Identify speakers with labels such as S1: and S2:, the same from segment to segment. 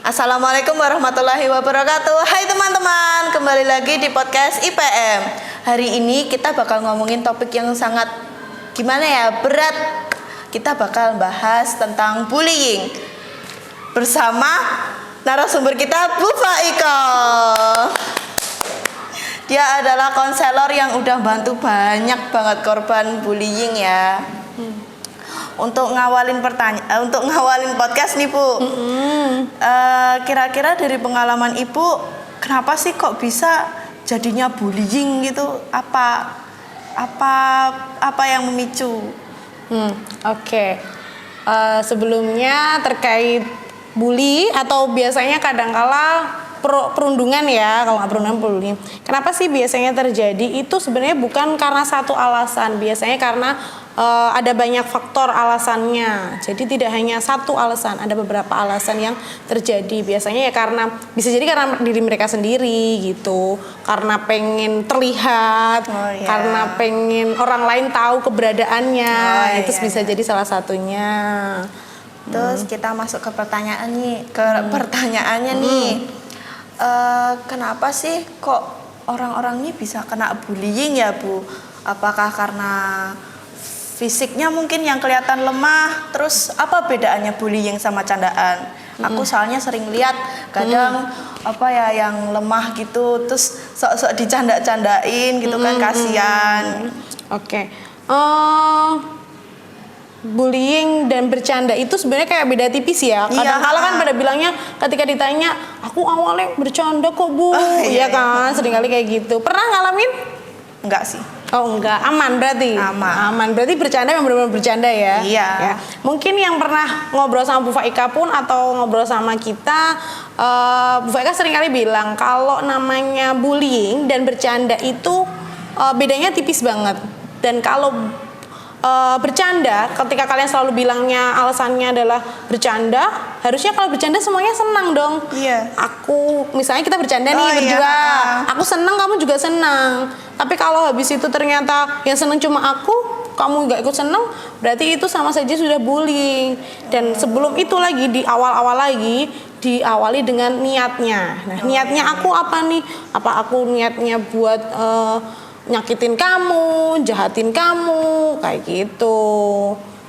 S1: Assalamualaikum warahmatullahi wabarakatuh. Hai teman-teman, kembali lagi di podcast IPM. Hari ini kita bakal ngomongin topik yang sangat gimana ya, berat. Kita bakal bahas tentang bullying bersama narasumber kita, Bu Faiko. Dia adalah konselor yang udah bantu banyak banget korban bullying ya. Untuk ngawalin podcast nih Bu, kira-kira dari pengalaman Ibu, kenapa sih kok bisa jadinya bullying gitu? Apa yang memicu?
S2: Oke. Sebelumnya terkait bully atau biasanya kadangkala perundungan ya, kalau nggak perundungan bullying. Kenapa sih biasanya terjadi? Itu sebenarnya bukan karena satu alasan, biasanya karena ada banyak faktor alasannya. Jadi tidak hanya satu alasan, ada beberapa alasan yang terjadi. Biasanya ya bisa jadi karena diri mereka sendiri gitu, karena pengen terlihat, karena pengen orang lain tahu keberadaannya. Itu bisa jadi salah satunya.
S1: Terus kita masuk ke pertanyaannya nih. Kenapa sih kok orang-orang ini bisa kena bullying ya Bu? Apakah karena fisiknya mungkin yang kelihatan lemah? Terus apa bedaannya bullying sama candaan? Aku soalnya sering lihat kadang yang lemah gitu, terus sok-sok dicanda-candain gitu kan, kasihan.
S2: Oke. Bullying dan bercanda itu sebenarnya kayak beda tipis ya. Kadang-kala kan pada bilangnya ketika ditanya, aku awalnya bercanda kok Bu. Iya kan, seringkali kayak gitu. Pernah ngalamin?
S1: Enggak sih.
S2: Oh enggak, aman berarti? Aman, berarti bercanda yang benar-benar bercanda ya?
S1: Iya
S2: ya. Mungkin yang pernah ngobrol sama Bu Faika pun atau ngobrol sama kita, Bu Faika seringkali bilang kalau namanya bullying dan bercanda itu bedanya tipis banget. Dan kalau bercanda, ketika kalian selalu bilangnya alasannya adalah bercanda, harusnya kalau bercanda semuanya senang dong.
S1: Iya.
S2: Misalnya kita bercanda nih berdua, aku senang, kamu juga senang. Tapi kalau habis itu ternyata yang senang cuma aku, kamu nggak ikut senang, berarti itu sama saja sudah bullying. Dan sebelum itu lagi, di awal-awal lagi, diawali dengan niatnya. Nah, niatnya aku apa nih? Apa aku niatnya buat nyakitin kamu, jahatin kamu, kayak gitu.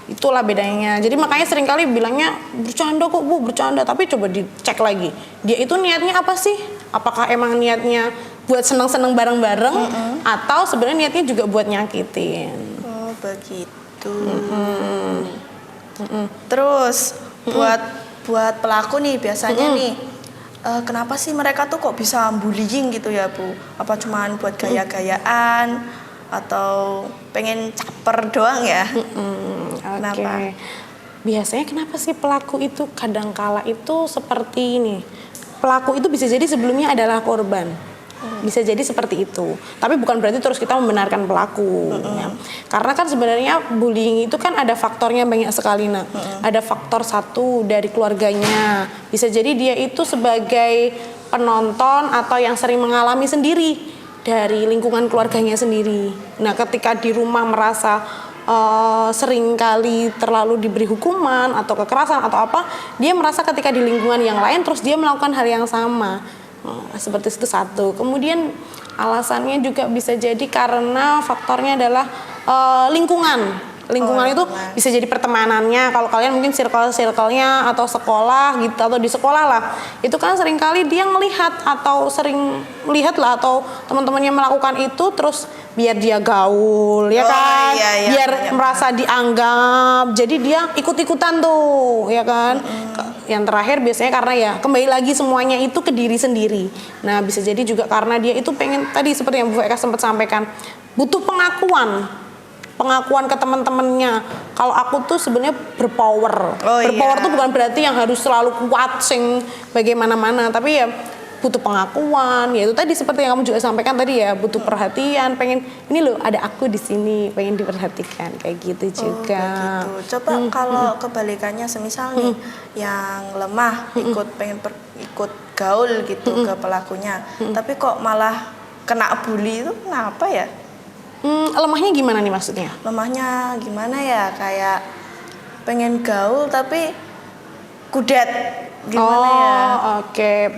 S2: Itulah bedanya. Jadi makanya seringkali bilangnya bercanda kok Bu, bercanda. Tapi coba dicek lagi, dia itu niatnya apa sih? Apakah emang niatnya buat seneng-seneng bareng-bareng, atau sebenarnya niatnya juga buat nyakitin?
S1: Oh begitu. Terus buat pelaku nih biasanya nih, kenapa sih mereka tuh kok bisa bullying gitu ya Bu? Apa cuman buat gaya-gayaan atau pengen caper doang ya? Kenapa?
S2: Biasanya kenapa sih pelaku itu kadangkala itu seperti ini? Pelaku itu bisa jadi sebelumnya adalah korban. Bisa jadi seperti itu. Tapi bukan berarti terus kita membenarkan pelaku. Ya. Karena kan sebenarnya bullying itu kan ada faktornya banyak sekali. Ada faktor satu dari keluarganya. Bisa jadi dia itu sebagai penonton atau yang sering mengalami sendiri dari lingkungan keluarganya sendiri. Nah, ketika di rumah merasa sering kali terlalu diberi hukuman atau kekerasan atau apa, dia merasa ketika di lingkungan yang lain terus dia melakukan hal yang sama. Seperti itu satu. Kemudian alasannya juga bisa jadi karena faktornya adalah lingkungan itu bisa jadi pertemanannya. Kalau kalian mungkin circle-nya atau sekolah gitu, atau di sekolah lah, itu kan seringkali dia melihat atau sering melihat lah, atau teman-temannya melakukan itu, terus biar dia gaul ya kan, biar merasa dianggap, jadi dia ikut-ikutan tuh ya kan. Yang terakhir biasanya karena ya kembali lagi semuanya itu ke diri sendiri. Nah, bisa jadi juga karena dia itu pengen, tadi seperti yang Bu Eka sempat sampaikan, butuh pengakuan ke teman-temannya. Kalau aku tuh sebenarnya berpower. Berpower tuh bukan berarti yang harus selalu kuat sing bagaimana-mana, tapi ya butuh pengakuan. Ya itu tadi seperti yang kamu juga sampaikan tadi ya, butuh perhatian, pengen ini loh ada aku di sini, pengen diperhatikan kayak gitu juga.
S1: Begitu. Coba kalau kebalikannya, semisal nih yang lemah pengen ikut gaul gitu ke pelakunya, tapi kok malah kena bully, itu kenapa ya?
S2: Lemahnya gimana nih maksudnya?
S1: Lemahnya gimana ya, kayak pengen gaul tapi kudet gimana ya?
S2: Oke.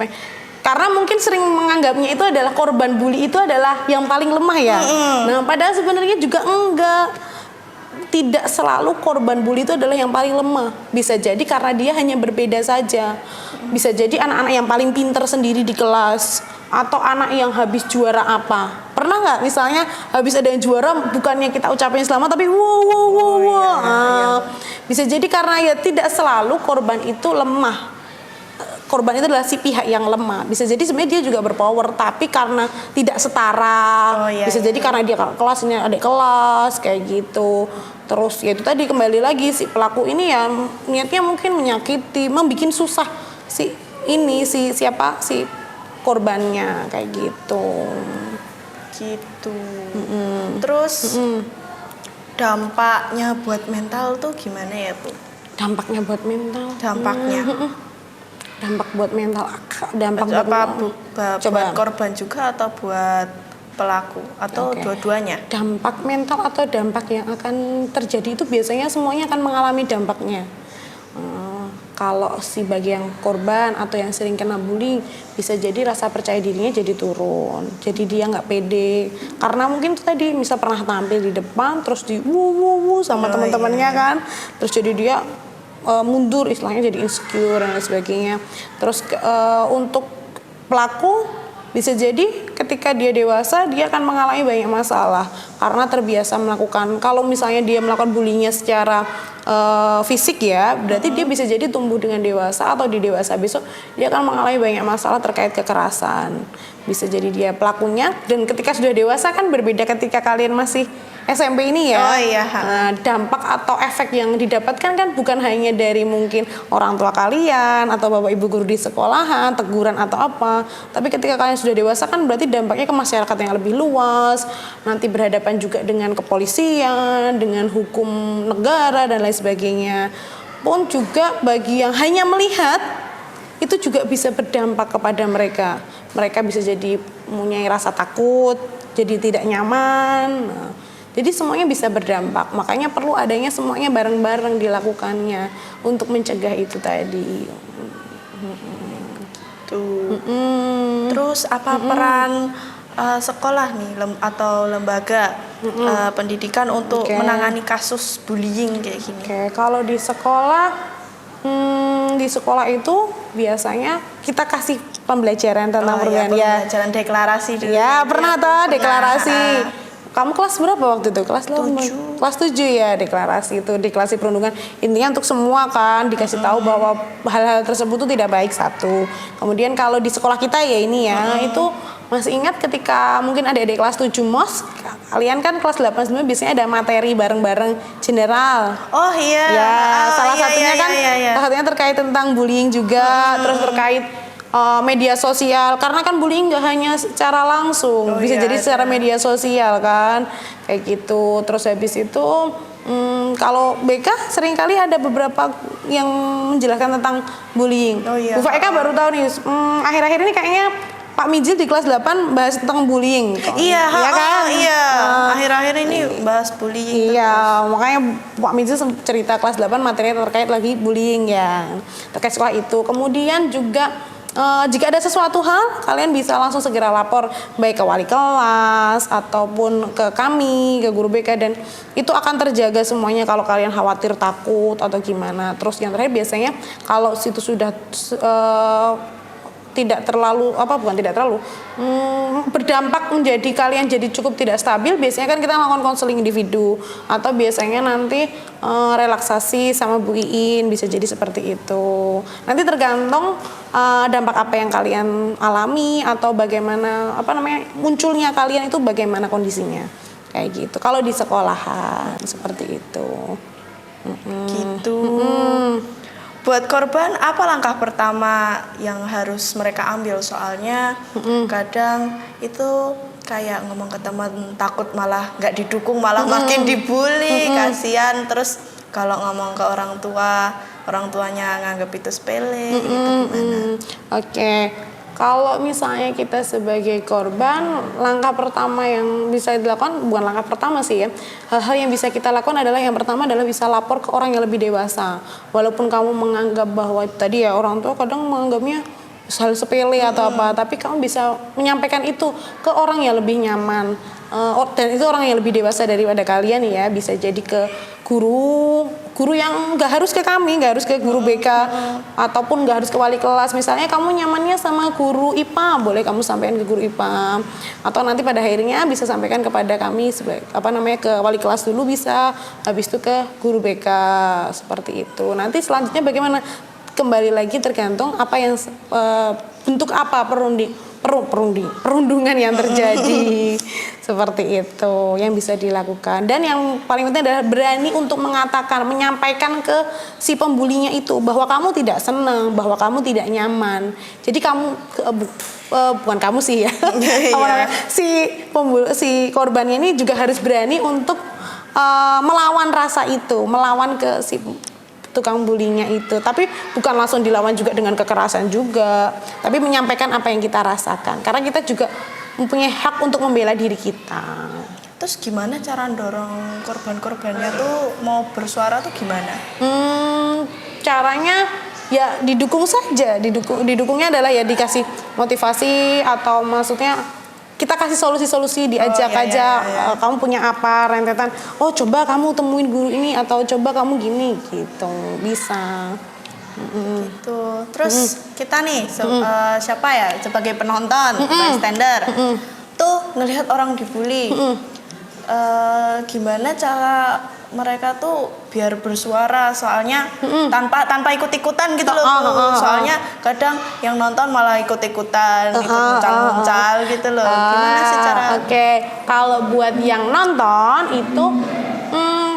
S2: Karena mungkin sering menganggapnya itu adalah korban bully itu adalah yang paling lemah ya. Nah, padahal sebenarnya juga enggak. Tidak selalu korban bully itu adalah yang paling lemah. Bisa jadi karena dia hanya berbeda saja. Bisa jadi anak-anak yang paling pintar sendiri di kelas, atau anak yang habis juara apa. Pernah nggak misalnya habis ada yang juara, bukannya kita ucapin selamat tapi wow. Bisa jadi karena ya tidak selalu korban itu lemah. Korban itu adalah si pihak yang lemah. Bisa jadi sebenarnya dia juga berpower, tapi karena tidak setara. Bisa jadi karena dia kelasnya adik kelas kayak gitu. Terus ya itu tadi, kembali lagi si pelaku ini ya niatnya mungkin menyakiti, membikin susah si korbannya kayak gitu.
S1: Gitu. Terus dampaknya buat mental tuh gimana ya, Bu?
S2: Dampaknya buat mental. Dampak buat mental,
S1: buat korban juga atau buat pelaku atau dua-duanya?
S2: Dampak mental atau dampak yang akan terjadi itu biasanya semuanya akan mengalami dampaknya. Kalau si bagian korban atau yang sering kena bullying, bisa jadi rasa percaya dirinya jadi turun, jadi dia nggak pede karena mungkin tuh tadi misal pernah tampil di depan terus di sama teman-temannya kan, terus jadi dia mundur, istilahnya jadi insecure dan lain sebagainya. Terus untuk pelaku bisa jadi ketika dia dewasa dia akan mengalami banyak masalah karena terbiasa melakukan, kalau misalnya dia melakukan bullyingnya secara fisik ya, berarti dia bisa jadi tumbuh dengan dewasa atau di dewasa besok dia akan mengalami banyak masalah terkait kekerasan. Bisa jadi dia pelakunya, dan ketika sudah dewasa kan berbeda ketika kalian masih SMP ini ya. Nah, dampak atau efek yang didapatkan kan bukan hanya dari mungkin orang tua kalian atau bapak ibu guru di sekolahan, teguran atau apa, tapi ketika kalian sudah dewasa kan berarti dampaknya ke masyarakat yang lebih luas, nanti berhadapan juga dengan kepolisian, dengan hukum negara dan lain sebagainya. Pun juga bagi yang hanya melihat itu juga bisa berdampak kepada mereka. Mereka bisa jadi mempunyai rasa takut, jadi tidak nyaman. Jadi semuanya bisa berdampak. Makanya perlu adanya semuanya bareng-bareng dilakukannya untuk mencegah itu tadi.
S1: Tuh. Terus apa peran sekolah nih atau lembaga pendidikan untuk menangani kasus bullying kayak gini?
S2: Kalau di sekolah itu biasanya kita kasih pembelajaran tentang perbedaan ya.
S1: Pembelajaran deklarasi dulu.
S2: Ya, pernah toh deklarasi. Kamu kelas berapa waktu itu? Kelas 7. Kelas 7 ya, deklarasi itu, deklarasi perundungan. Intinya untuk semua kan dikasih tahu bahwa hal-hal tersebut itu tidak baik, satu. Kemudian kalau di sekolah kita ya ini ya, itu masih ingat ketika mungkin adik-adik kelas 7 MOS, kalian kan kelas 8 sebenarnya biasanya ada materi bareng-bareng general.
S1: Oh iya.
S2: Ya, salah satunya salah satunya terkait tentang bullying juga, terus terkait media sosial, karena kan bullying nggak hanya secara langsung, bisa jadi secara media sosial kan, kayak gitu. Terus habis itu kalau BK seringkali ada beberapa yang menjelaskan tentang bullying. Bu Faeka baru tahu nih, akhir-akhir ini kayaknya Pak Mijil di kelas 8 bahas tentang bullying.
S1: Iya kan? Akhir-akhir ini bahas bullying.
S2: Iya, makanya Pak Mijil cerita kelas 8 materi terkait lagi bullying ya, terkait sekolah itu. Kemudian juga jika ada sesuatu hal, kalian bisa langsung segera lapor baik ke wali kelas ataupun ke kami, ke guru BK, dan itu akan terjaga semuanya kalau kalian khawatir, takut atau gimana. Terus yang terakhir biasanya kalau situ sudah tidak terlalu berdampak menjadi kalian jadi cukup tidak stabil, biasanya kan kita melakukan konseling individu atau biasanya nanti relaksasi sama Bu Iin, bisa jadi seperti itu. Nanti tergantung dampak apa yang kalian alami atau bagaimana munculnya kalian itu bagaimana kondisinya kayak gitu. Kalau di sekolahan seperti itu.
S1: Gitu. Buat korban, apa langkah pertama yang harus mereka ambil? Soalnya kadang itu kayak ngomong ke teman takut malah nggak didukung, malah makin dibully, kasihan. Terus kalau ngomong ke orang tuanya nganggap itu sepele, itu gimana?
S2: Kalau misalnya kita sebagai korban, langkah pertama yang bisa dilakukan, bukan langkah pertama sih ya, hal-hal yang bisa kita lakukan adalah yang pertama adalah bisa lapor ke orang yang lebih dewasa. Walaupun kamu menganggap bahwa tadi ya orang tua kadang menganggapnya hal sepele atau apa, tapi kamu bisa menyampaikan itu ke orang yang lebih nyaman. Dan itu orang yang lebih dewasa daripada kalian ya, bisa jadi ke guru yang nggak harus ke kami, nggak harus ke guru BK ataupun nggak harus ke wali kelas. Misalnya kamu nyamannya sama guru IPA, boleh kamu sampaikan ke guru IPA, atau nanti pada akhirnya bisa sampaikan kepada kami ke wali kelas dulu bisa, habis itu ke guru BK, seperti itu. Nanti selanjutnya bagaimana, kembali lagi tergantung apa yang bentuk apa perundungan yang terjadi. Seperti itu yang bisa dilakukan. Dan yang paling penting adalah berani untuk menyampaikan ke si pembulinya itu bahwa kamu tidak senang, bahwa kamu tidak nyaman. Jadi kamu bukan kamu sih ya. Si korbannya ini juga harus berani untuk melawan rasa itu, melawan ke si tukang bulinya itu. Tapi bukan langsung dilawan juga dengan kekerasan juga, tapi menyampaikan apa yang kita rasakan, karena kita juga mempunyai hak untuk membela diri kita.
S1: Terus gimana cara dorong korban-korbannya tuh mau bersuara tuh gimana?
S2: Caranya ya didukung saja. Didukungnya adalah ya dikasih motivasi, atau maksudnya kita kasih solusi-solusi, diajak aja. Kamu punya apa, rentetan, oh coba kamu temuin guru ini, atau coba kamu gini, gitu, bisa.
S1: Gitu. Terus kita nih siapa ya sebagai penonton, bystander, tuh ngelihat orang dibully, gimana cara mereka tuh biar bersuara, soalnya tanpa ikut-ikutan gitu loh. Soalnya kadang yang nonton malah ikut-ikutan, ikut muncal-muncal gitu loh. Gimana sih cara?
S2: Oke, kalau buat yang nonton itu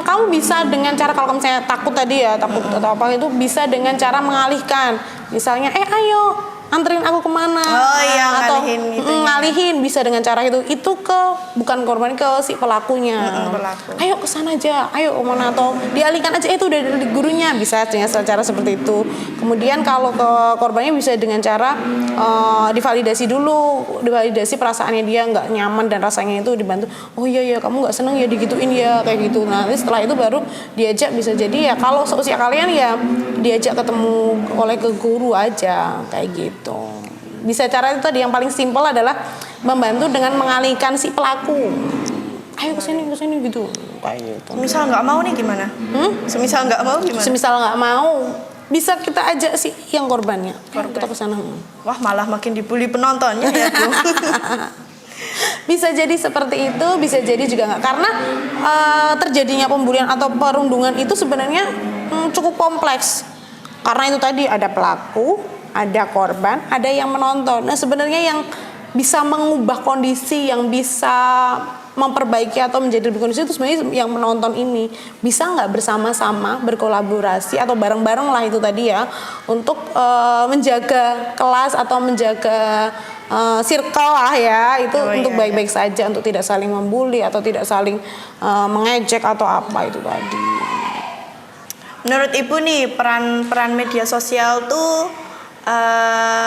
S2: kamu bisa dengan cara, kalau misalnya takut tadi ya, takut atau apa itu, bisa dengan cara mengalihkan. Misalnya, ayo anterin aku kemana, atau ngalihin, bisa dengan cara itu ke bukan korban, ke si pelakunya. Ayo kesana aja, ayo kemana, atau dialihkan aja, itu udah dari gurunya, bisa dengan cara seperti itu. Kemudian kalau ke korbannya bisa dengan cara divalidasi dulu, divalidasi perasaannya dia nggak nyaman dan rasanya itu dibantu. Oh iya kamu nggak seneng ya digituin ya, kayak gitu. Nah setelah itu baru diajak, bisa jadi ya kalau seusia kalian ya diajak ketemu oleh ke guru aja, kayak gitu. Bisa cara itu tadi yang paling simpel adalah membantu dengan mengalihkan si pelaku. Ayo kesini gitu, kayak gitu.
S1: Semisal nggak mau nih gimana? Semisal nggak mau gimana?
S2: Semisal nggak mau, bisa kita ajak si yang korbannya. Kita kesana.
S1: Wah malah makin dibully penontonnya ya Bu.
S2: Bisa jadi seperti itu, bisa jadi juga nggak, karena terjadinya pembulian atau perundungan itu sebenarnya cukup kompleks. Karena itu tadi ada pelaku, ada korban, ada yang menonton. Nah sebenarnya yang bisa mengubah kondisi, yang bisa memperbaiki atau menjadi lebih kondisi itu sebenarnya yang menonton ini. Bisa nggak bersama-sama berkolaborasi atau bareng-bareng lah itu tadi ya, untuk menjaga kelas atau menjaga circle lah ya, itu untuk baik-baik saja, untuk tidak saling membuli atau tidak saling mengejek atau apa itu tadi.
S1: Menurut Ibu nih peran media sosial tuh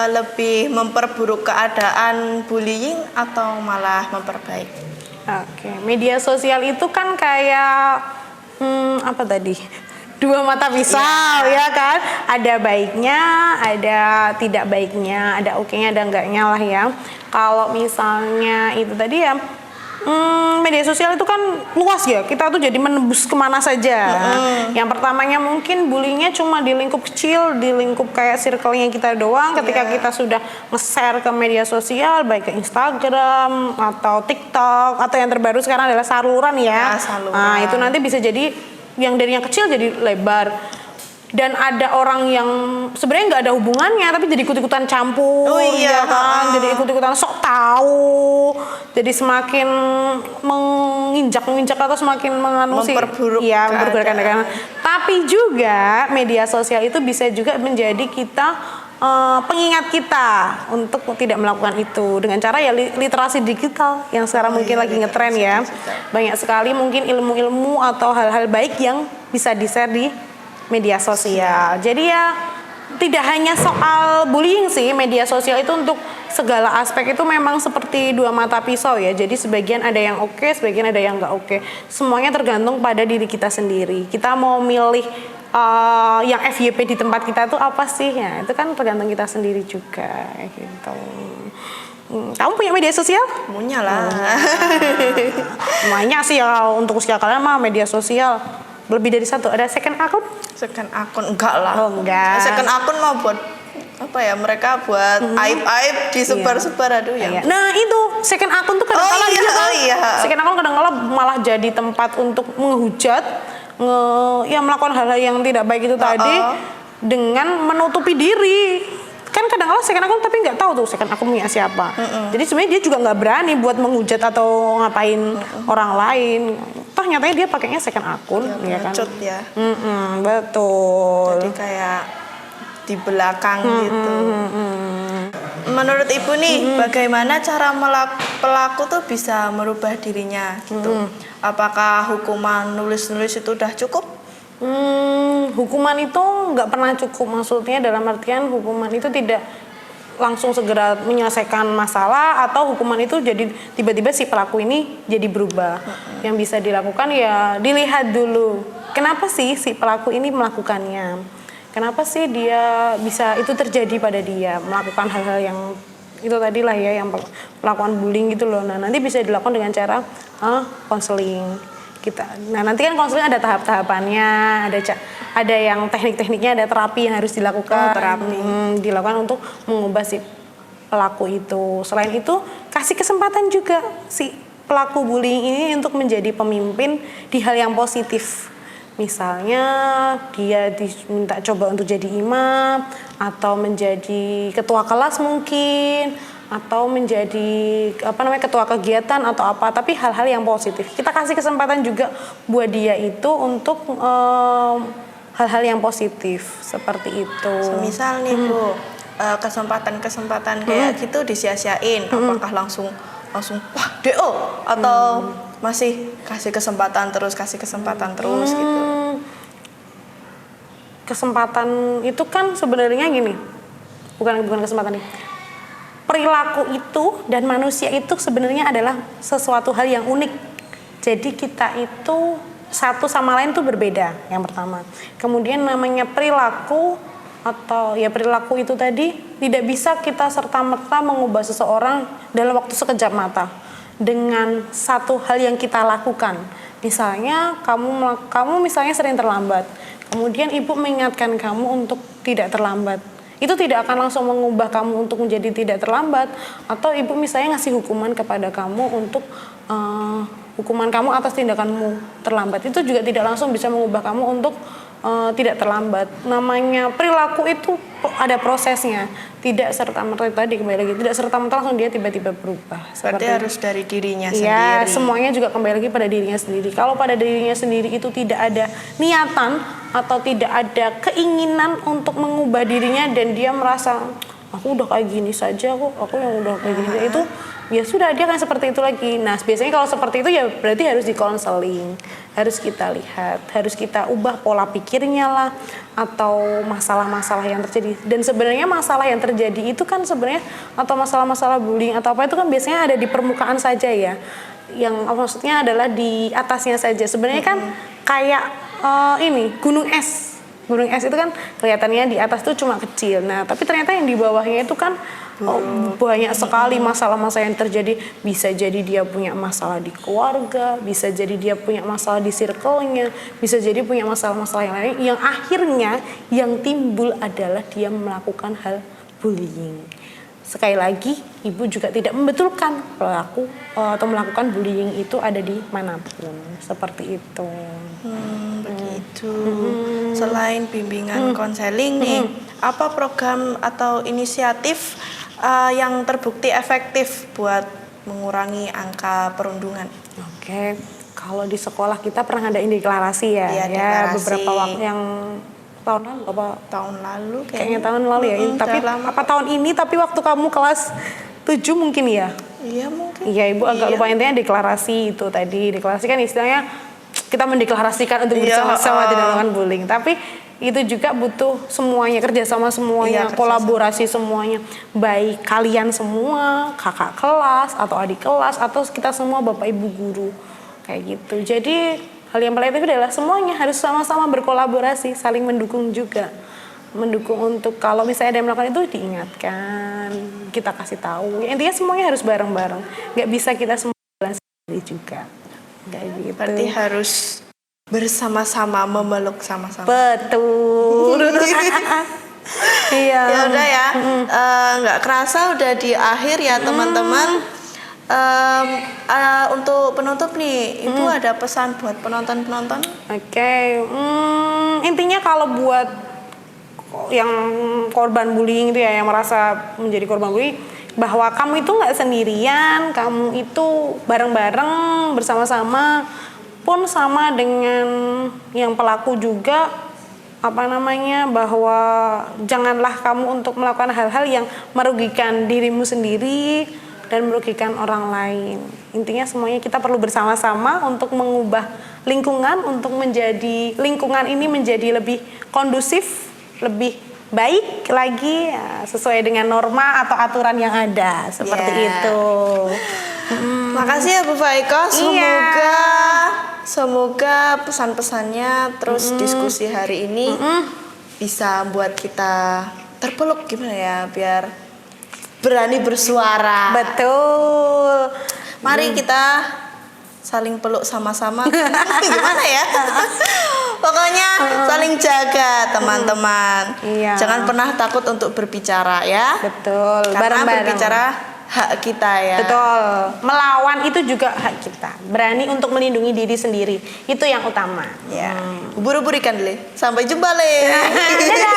S1: lebih memperburuk keadaan bullying atau malah memperbaiki?
S2: Oke, media sosial itu kan kayak apa tadi? Dua mata pisau ya kan? Ada baiknya, ada tidak baiknya, ada oke-nya, ada enggaknya lah ya. Kalau misalnya itu tadi ya, media sosial itu kan luas ya, kita tuh jadi menembus kemana saja. Yang pertamanya mungkin bullyingnya cuma di lingkup kecil, di lingkup kayak circle-nya kita doang. Ketika kita sudah nge-share ke media sosial, baik ke Instagram atau TikTok, atau yang terbaru sekarang adalah saluran ya. Nah itu nanti bisa jadi yang dari yang kecil jadi lebar. Dan ada orang yang sebenarnya nggak ada hubungannya tapi jadi ikut-ikutan campur, ya kan? Jadi ikut-ikutan sok tahu, jadi semakin menginjak atau semakin
S1: memperburuk
S2: keadaan. Tapi juga media sosial itu bisa juga menjadi kita pengingat kita untuk tidak melakukan itu, dengan cara ya literasi digital yang sekarang mungkin lagi ngetren ya. Banyak sekali mungkin ilmu-ilmu atau hal-hal baik yang bisa di-share di media sosial. Jadi ya tidak hanya soal bullying sih, media sosial itu untuk segala aspek itu memang seperti dua mata pisau ya. Jadi sebagian ada yang oke, sebagian ada yang nggak oke. Semuanya tergantung pada diri kita sendiri. Kita mau milih yang FYP di tempat kita tuh apa sih ya? Itu kan tergantung kita sendiri juga gitu. Kamu punya media sosial?
S1: Punya lah.
S2: Banyak sih ya untuk usia kalian mah media sosial. Lebih dari satu. Ada second akun?
S1: Second akun enggak lah.
S2: Oh, enggak.
S1: Second akun mau buat apa ya? Mereka buat aib-aib disebar-sebar aduh ya.
S2: Nah itu second akun tuh kadang-kala second akun kadang-kala malah jadi tempat untuk menghujat, melakukan hal-hal yang tidak baik itu tadi dengan menutupi diri. Kan kadang-kala second akun tapi nggak tahu tuh second akun punya siapa. Jadi sebenarnya dia juga nggak berani buat menghujat atau ngapain orang lain. Toh nyatanya dia pakainya second akun, ya kan?
S1: Cut ya.
S2: Betul.
S1: Jadi kayak di belakang gitu. Menurut Ibu nih, bagaimana cara pelaku tuh bisa merubah dirinya gitu? Apakah hukuman nulis-nulis itu udah cukup?
S2: Hukuman itu nggak pernah cukup, maksudnya dalam artian hukuman itu tidak langsung segera menyelesaikan masalah atau hukuman itu jadi tiba-tiba si pelaku ini jadi berubah. Yang bisa dilakukan ya dilihat dulu kenapa sih si pelaku ini melakukannya, kenapa sih dia bisa itu terjadi pada dia melakukan hal-hal yang itu tadi lah ya, yang melakukan bullying gitu loh. Nah nanti bisa dilakukan dengan cara konseling kita. Nah nanti kan konseling ada tahap-tahapannya, ada yang teknik-tekniknya, ada terapi yang harus dilakukan, dilakukan untuk mengubah si pelaku itu. Selain itu kasih kesempatan juga si pelaku bullying ini untuk menjadi pemimpin di hal yang positif. Misalnya dia diminta coba untuk jadi imam atau menjadi ketua kelas mungkin, atau menjadi ketua kegiatan atau apa, tapi hal-hal yang positif. Kita kasih kesempatan juga buat dia itu untuk hal-hal yang positif seperti itu.
S1: Semisal nih Bu, kesempatan-kesempatan kayak gitu disia-siain, apakah langsung wah DO atau masih kasih kesempatan terus gitu?
S2: Kesempatan itu kan sebenarnya gini, bukan kesempatan nih. Perilaku itu dan manusia itu sebenarnya adalah sesuatu hal yang unik. Jadi kita itu satu sama lain tuh berbeda, yang pertama. Kemudian namanya perilaku atau ya perilaku itu tadi tidak bisa kita serta-merta mengubah seseorang dalam waktu sekejap mata dengan satu hal yang kita lakukan. Misalnya kamu misalnya sering terlambat. Kemudian ibu mengingatkan kamu untuk tidak terlambat. Itu tidak akan langsung mengubah kamu untuk menjadi tidak terlambat, atau ibu misalnya ngasih hukuman kepada kamu untuk hukuman kamu atas tindakanmu terlambat, itu juga tidak langsung bisa mengubah kamu untuk tidak terlambat. Namanya perilaku itu ada prosesnya, tidak serta-merta tadi kembali lagi, tidak serta-merta langsung dia tiba-tiba berubah.
S1: Berarti harus dari dirinya sendiri.
S2: Ya, semuanya juga kembali lagi pada dirinya sendiri. Kalau pada dirinya sendiri itu tidak ada niatan atau tidak ada keinginan untuk mengubah dirinya dan dia merasa aku udah kayak gini saja kok, aku yang udah kayak gini itu ya sudah, dia kan seperti itu lagi. Nah biasanya kalau seperti itu ya berarti harus dikonseling, harus kita lihat, harus kita ubah pola pikirnya lah, atau masalah-masalah yang terjadi. Dan sebenarnya masalah yang terjadi itu kan sebenarnya, atau masalah-masalah bullying atau apa itu kan biasanya ada di permukaan saja ya, yang maksudnya adalah di atasnya saja. Sebenarnya kan kayak gunung es. Gunung es itu kan kelihatannya di atas tuh cuma kecil. Nah, tapi ternyata yang di bawahnya itu kan banyak sekali masalah-masalah yang terjadi. Bisa jadi dia punya masalah di keluarga, bisa jadi dia punya masalah di circle-nya, bisa jadi punya masalah-masalah yang lain yang akhirnya yang timbul adalah dia melakukan hal bullying. Sekali lagi, ibu juga tidak membetulkan pelaku atau melakukan bullying itu ada di manapun. Seperti itu.
S1: Begitu. Selain bimbingan konseling nih, apa program atau inisiatif yang terbukti efektif buat mengurangi angka perundungan?
S2: Oke, kalau di sekolah kita pernah ngadain deklarasi ya,
S1: Iya, deklarasi.
S2: Beberapa waktu yang tahun lalu apa?
S1: Tahun lalu
S2: Kayaknya tahun lalu ya. Tapi apa tahun ini? Tapi waktu kamu kelas 7 mungkin ya?
S1: Iya mungkin.
S2: Iya, ibu agak lupa, intinya deklarasi itu tadi. Deklarasi kan istilahnya kita mendeklarasikan untuk bersama-sama tidak melakukan bullying. Tapi itu juga butuh semuanya, kerjasama semuanya,
S1: Iya, kerjasama.
S2: kolaborasi semuanya, baik kalian semua, kakak kelas atau adik kelas atau kita semua bapak ibu guru kayak gitu. Jadi hal yang paling penting adalah semuanya harus sama-sama berkolaborasi, saling mendukung juga, mendukung untuk kalau misalnya ada yang melakukan itu diingatkan, kita kasih tahu. Intinya semuanya harus bareng-bareng, nggak bisa kita semua jalan sendiri juga. Kayak gitu.
S1: Berarti harus bersama-sama memeluk sama-sama.
S2: Betul. Iya.
S1: Ya udah ya, nggak kerasa udah di akhir ya teman-teman. Untuk penutup nih, Ibu ada pesan buat penonton-penonton?
S2: Oke. Intinya kalau buat yang korban bullying itu ya, yang merasa menjadi korban bullying, bahwa kamu itu nggak sendirian, kamu itu bareng-bareng bersama-sama, pun sama dengan yang pelaku juga, bahwa janganlah kamu untuk melakukan hal-hal yang merugikan dirimu sendiri dan merugikan orang lain. Intinya semuanya kita perlu bersama-sama untuk mengubah lingkungan, untuk menjadi lingkungan ini menjadi lebih kondusif, lebih baik lagi ya, sesuai dengan norma atau aturan yang ada seperti itu.
S1: Makasih ya Bu Faiko. Semoga pesan-pesannya terus diskusi hari ini bisa buat kita terpeluk gimana ya, biar berani bersuara.
S2: Betul.
S1: Mari kita saling peluk sama-sama. Gimana ya? Pokoknya saling jaga teman-teman.
S2: Iya.
S1: Jangan pernah takut untuk berbicara ya.
S2: Betul.
S1: Karena
S2: Bareng-bareng.
S1: berbicara hak kita ya.
S2: Betul. Melawan itu juga hak kita. Berani untuk melindungi diri sendiri. Itu yang utama.
S1: Ya. Buru-buru ikan Le. Sampai jumpa Le.
S2: Dadah.